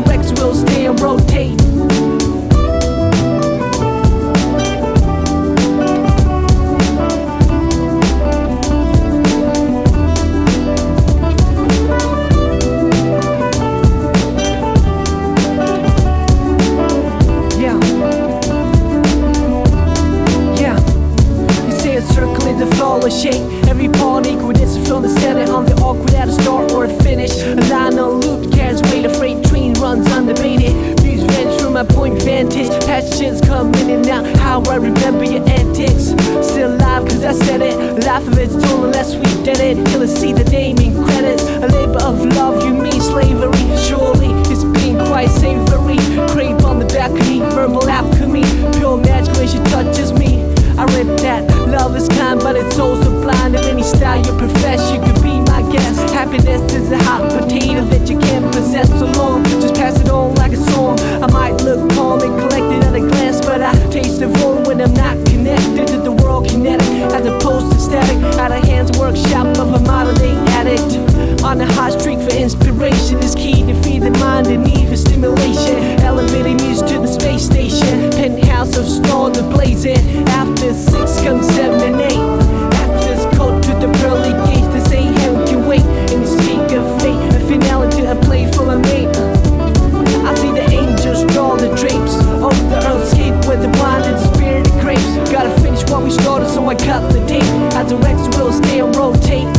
advantage. Passions come in and out, how I remember your antics. Still alive cause I said it, life of it's stolen less we did it. Till I see the name in credits. A labor of love, you mean slavery. Surely it's been quite savory. Crave on the balcony, verbal alchemy. Pure magic when she touches me. I read that love is kind but it's also blind. If any style you profess you could be my guest. Happiness is a hot potato that you can't possess alone. Just pass it on like a song. I might look calm and collected at a glance, but I taste the void when I'm not connected to the world kinetic. As opposed to static, out of hands workshop of a modern day addict. On a hot streak for inspiration is key to feed the mind and need for stimulation. Elevating music to the space station. Penthouse of stars ablazing. After 6 comes 7 and 8. Access code to the pearly gates. They say heaven can wait. And you speak of fate. A finale to a play for a mate. I see the angels draw the drapes over the earthscape where the wine and spirit of grapes. Gotta finish what we started, so I cut the date. As the Rex will stay and rotate.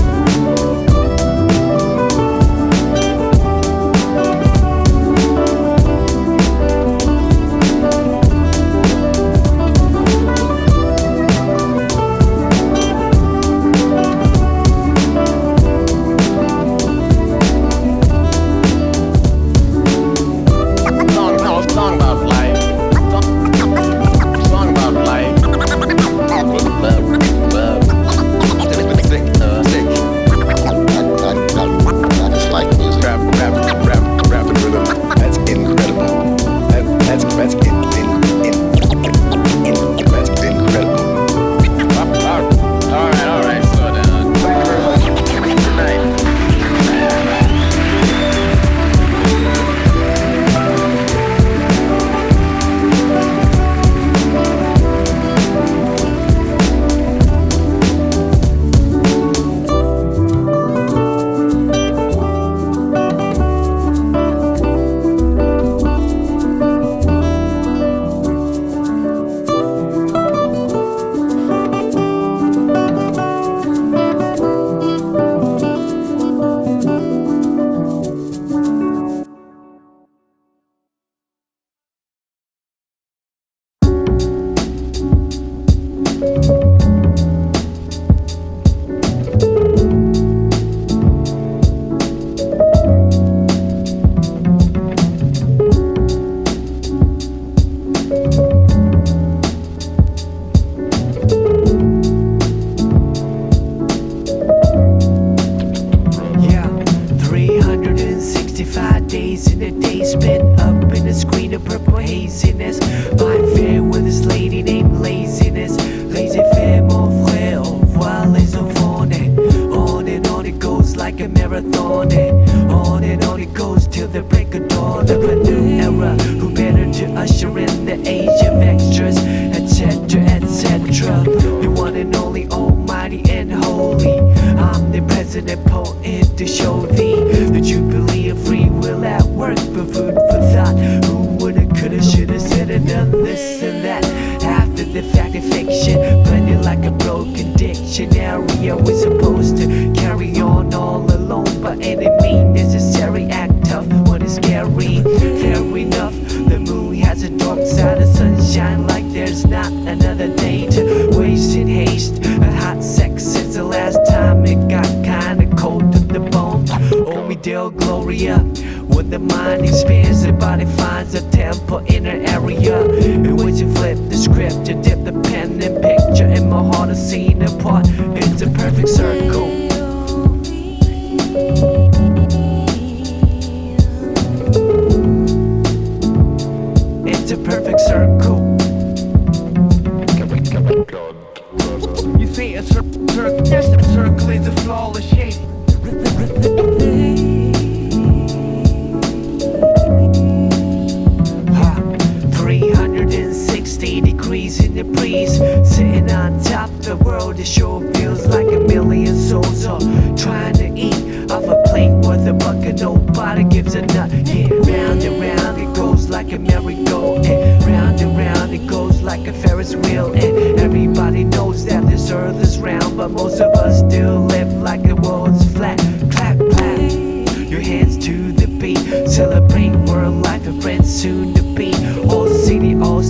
Celebrate world life, a friend soon to be. All city, all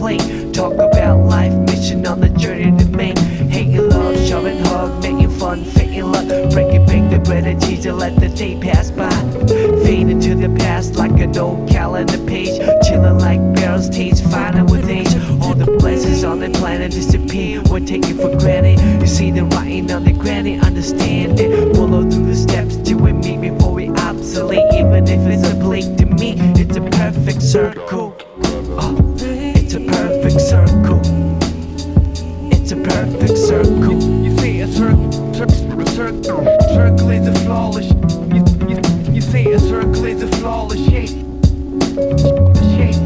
plate. Talk about life, mission on the journey to make. Hating love, shoving hug, making fun, faking luck. Breaking bang the bread and cheese and let the day pass by. Fade into the past like an old calendar page. Chilling like barrels, taste finer with age. All the blessings on the planet disappear. We're taken for granted. You see the writing on the granite, understand it. Follow through the steps to and me before we obsolete. Even if it's a blink to me, it's a perfect circle. It's a perfect circle. It's a perfect circle. You see a circle is a flawless. You see a circle is a flawless shape. Shape.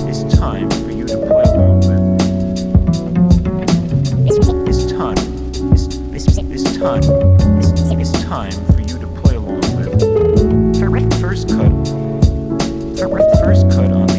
It's time for you to play along with. It's time. It's time. It's time for you to play along with. First cut on the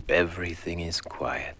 Everything is quiet.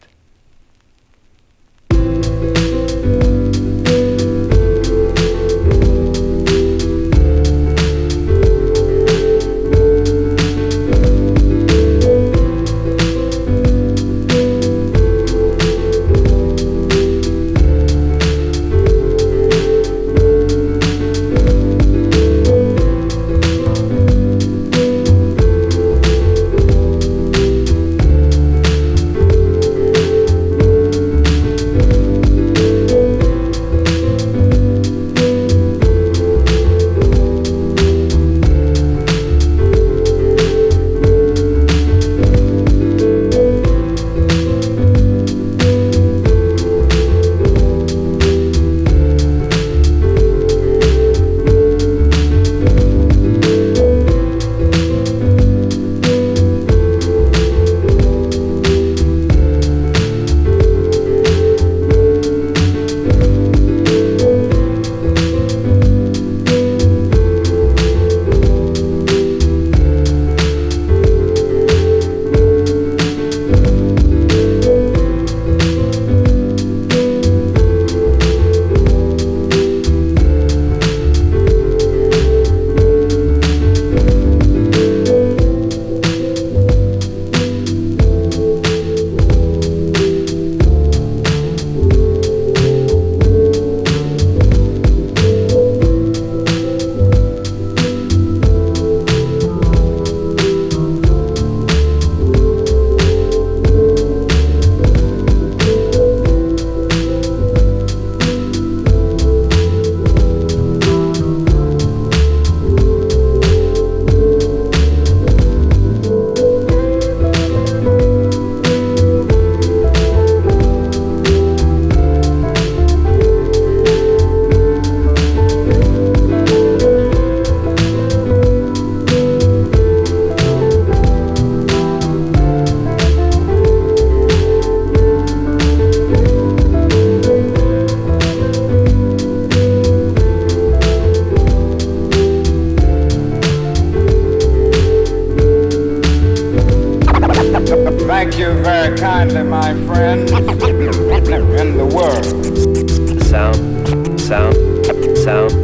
Thank you very kindly, my friend, in the world.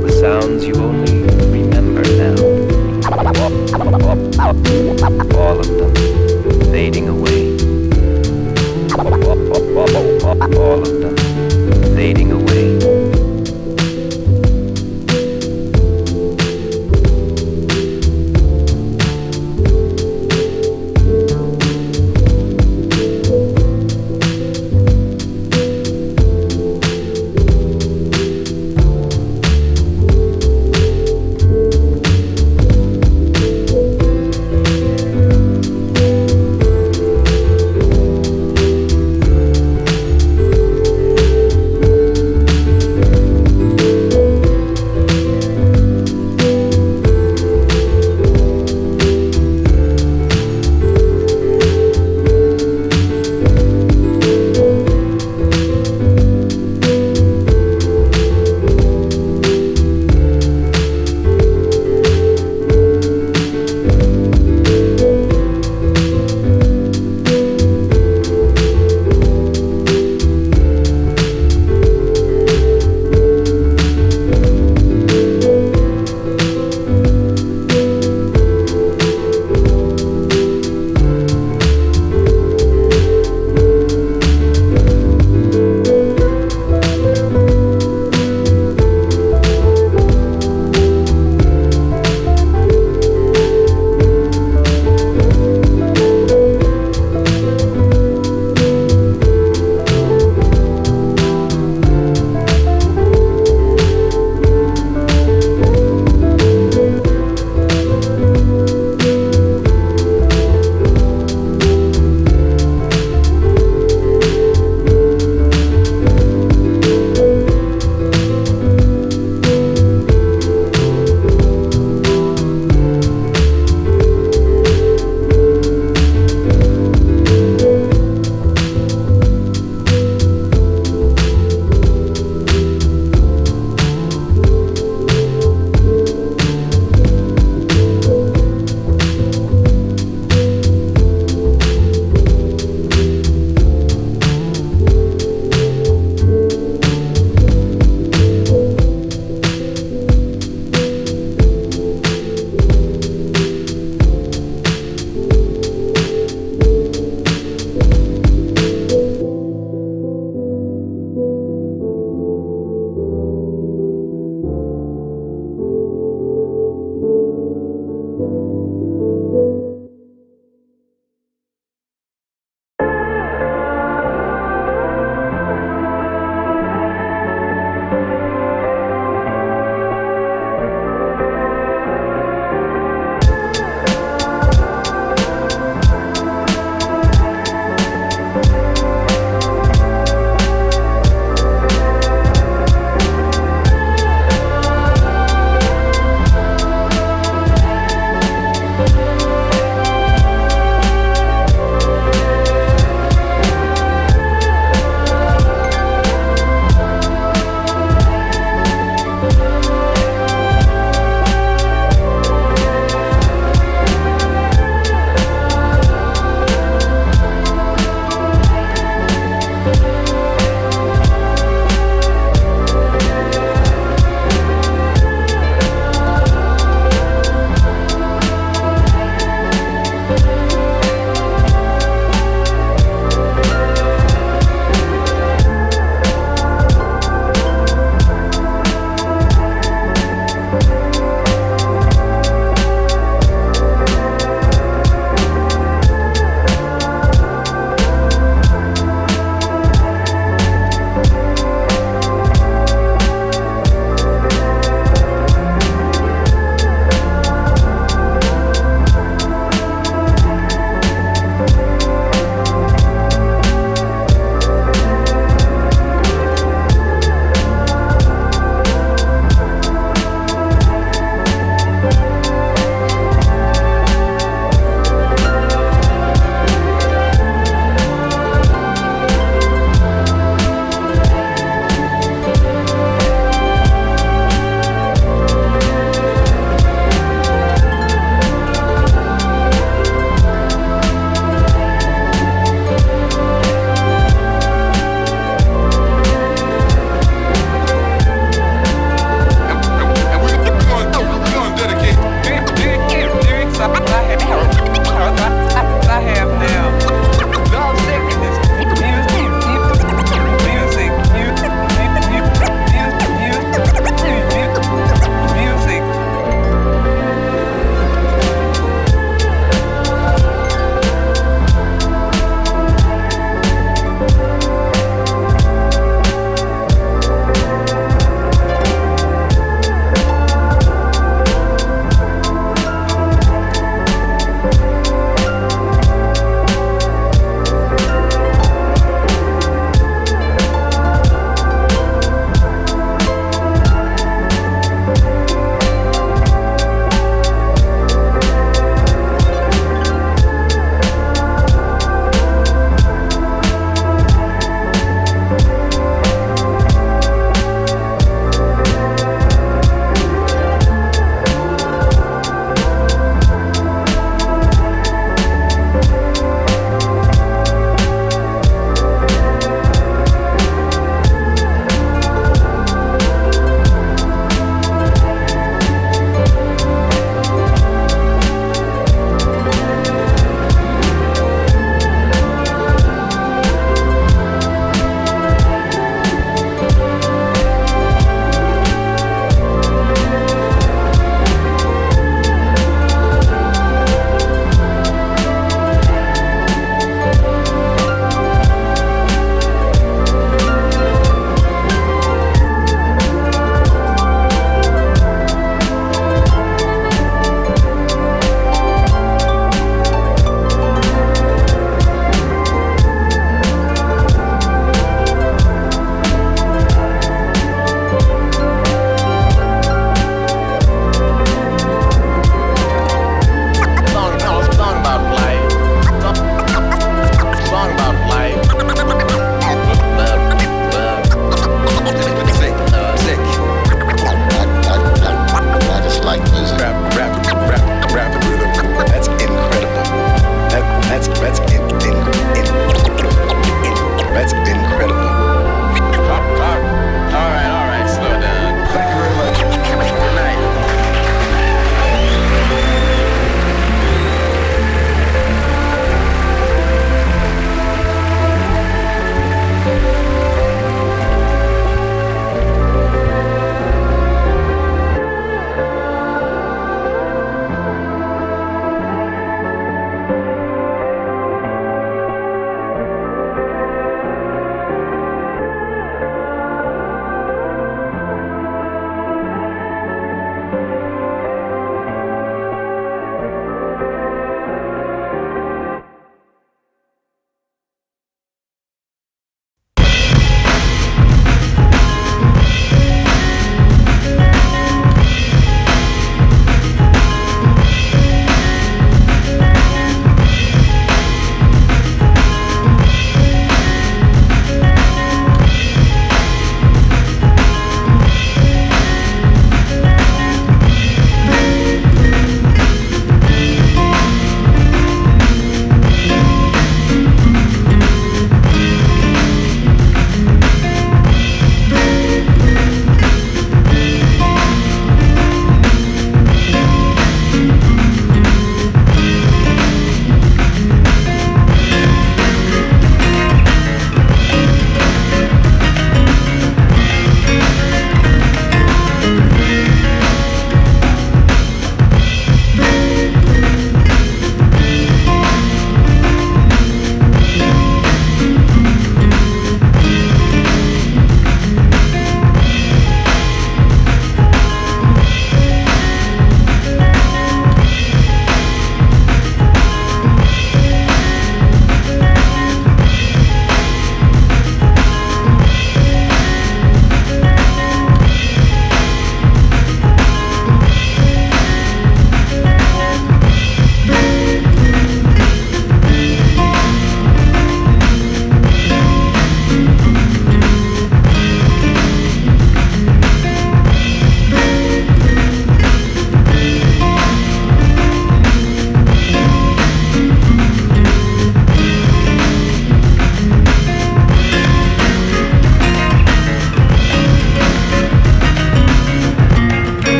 The sounds you only